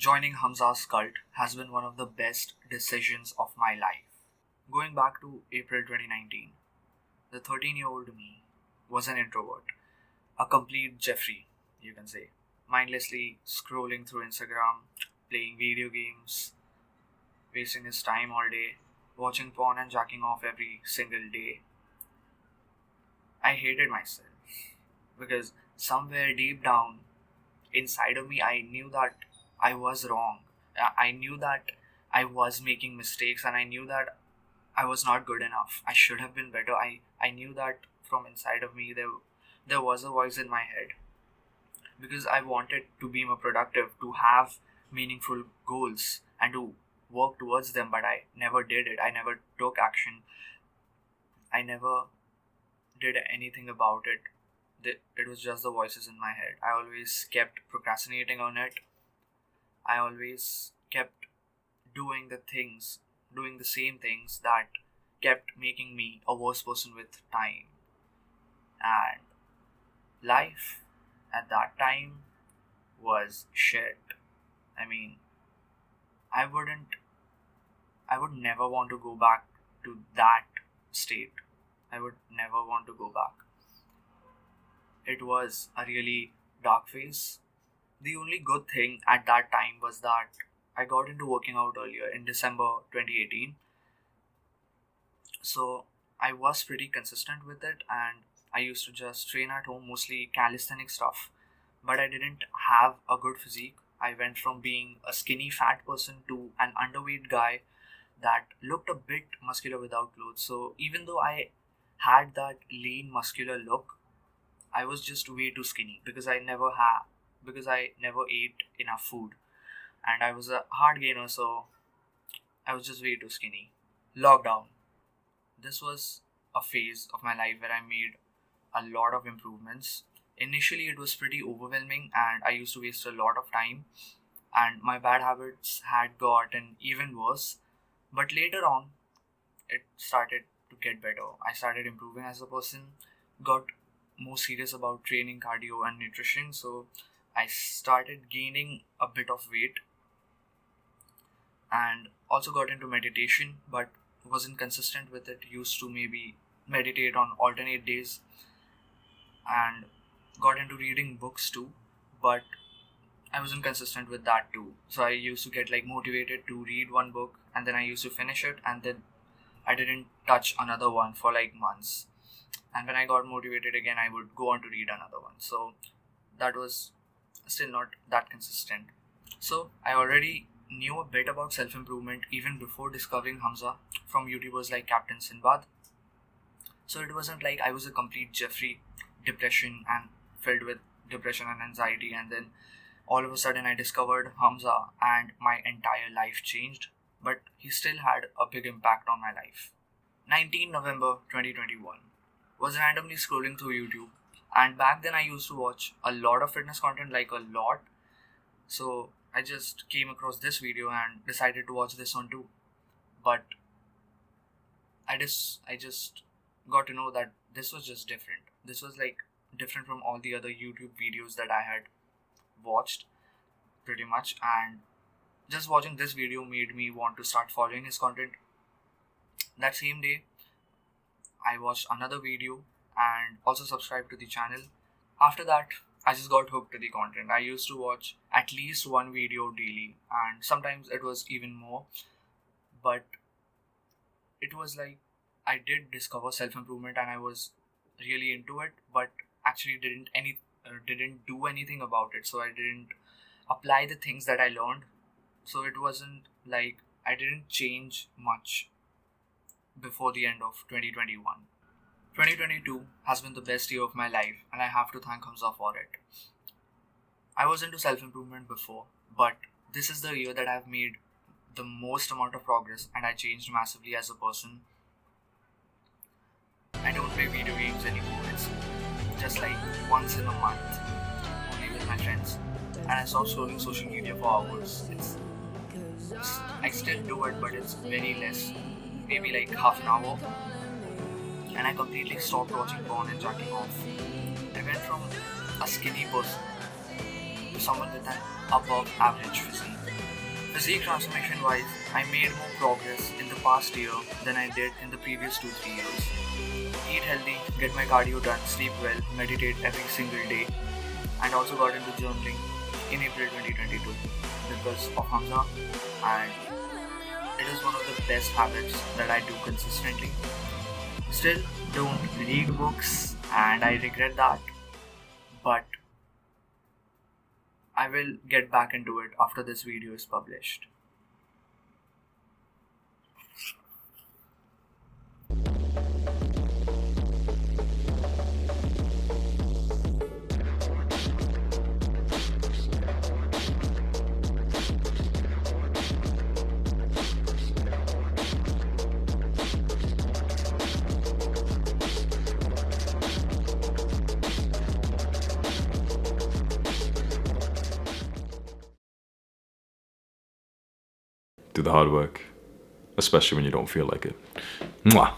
Joining Hamza's cult has been one of the best decisions of my life. Going back to April 2019, the 13-year-old me was an introvert, a complete Jeffrey, you can say, mindlessly scrolling through Instagram, playing video games, wasting his time all day, watching porn and jacking off every single day. I hated myself because somewhere deep down inside of me, I knew that I was wrong. I knew that I was making mistakes and I knew that I was not good enough. I should have been better. I knew that from inside of me there was a voice in my head because I wanted to be more productive, to have meaningful goals and to work towards them, but I never did it. I never took action. I never did anything about it. It was just the voices in my head. I always kept procrastinating on it. I always kept doing the same things that kept making me a worse person with time. And life at that time was shit. I mean, I wouldn't, I would never want to go back to that state. I would never want to go back. It was a really dark phase. The only good thing at that time was that I got into working out earlier in December 2018. So I was pretty consistent with it and I used to just train at home, mostly calisthenic stuff. But I didn't have a good physique. I went from being a skinny fat person to an underweight guy that looked a bit muscular without clothes. So even though I had that lean muscular look, I was just way too skinny because I never ate enough food and I was a hard gainer, so I was just way too skinny. Lockdown. This was a phase of my life where I made a lot of improvements. Initially, it was pretty overwhelming and I used to waste a lot of time, and my bad habits had gotten even worse. But later on, it started to get better. I started improving as a person, got more serious about training, cardio, and nutrition. So I started gaining a bit of weight and also got into meditation, but wasn't consistent with it. Used to maybe meditate on alternate days and got into reading books too, but I wasn't consistent with that too. So I used to get like motivated to read one book and then I used to finish it and then I didn't touch another one for like months. And when I got motivated again, I would go on to read another one. So that was still not that consistent. So I already knew a bit about self-improvement even before discovering Hamza from YouTubers like Captain Sinbad. So it wasn't like I was a complete Jeffrey, depression and filled with depression and anxiety, and then all of a sudden I discovered Hamza and my entire life changed, but he still had a big impact on my life. 19 November 2021 was randomly scrolling through YouTube, and back then I used to watch a lot of fitness content, like a lot. So I just came across this video and decided to watch this one too. But I just got to know that this was just different. This was like different from all the other YouTube videos that I had watched pretty much, and just watching this video made me want to start following his content. That same day, I watched another video and also subscribed to the channel. After that, I just got hooked to the content. I used to watch at least one video daily, and sometimes it was even more. But it was like I did discover self-improvement and I was really into it, but actually didn't do anything about it. So I didn't apply the things that I learned. So it wasn't like I didn't change much before the end of 2021. 2022 has been the best year of my life and I have to thank Hamza for it. I was into self-improvement before, but this is the year that I've made the most amount of progress and I changed massively as a person. I don't play video games anymore. It's just like once in a month, only with my friends. And I stopped scrolling social media for hours. I still do it, but it's very less, maybe like half an hour. And I completely stopped watching porn and jacking off. I went from a skinny person to someone with an above average physique. Physique transformation wise, I made more progress in the past year than I did in the previous 2-3 years. Eat healthy, get my cardio done, sleep well, meditate every single day, and also got into journaling in April 2022 because of Hamza, and it is one of the best habits that I do consistently. Still don't read books and I regret that, but I will get back into it after this video is published. Do the hard work, especially when you don't feel like it. Mwah.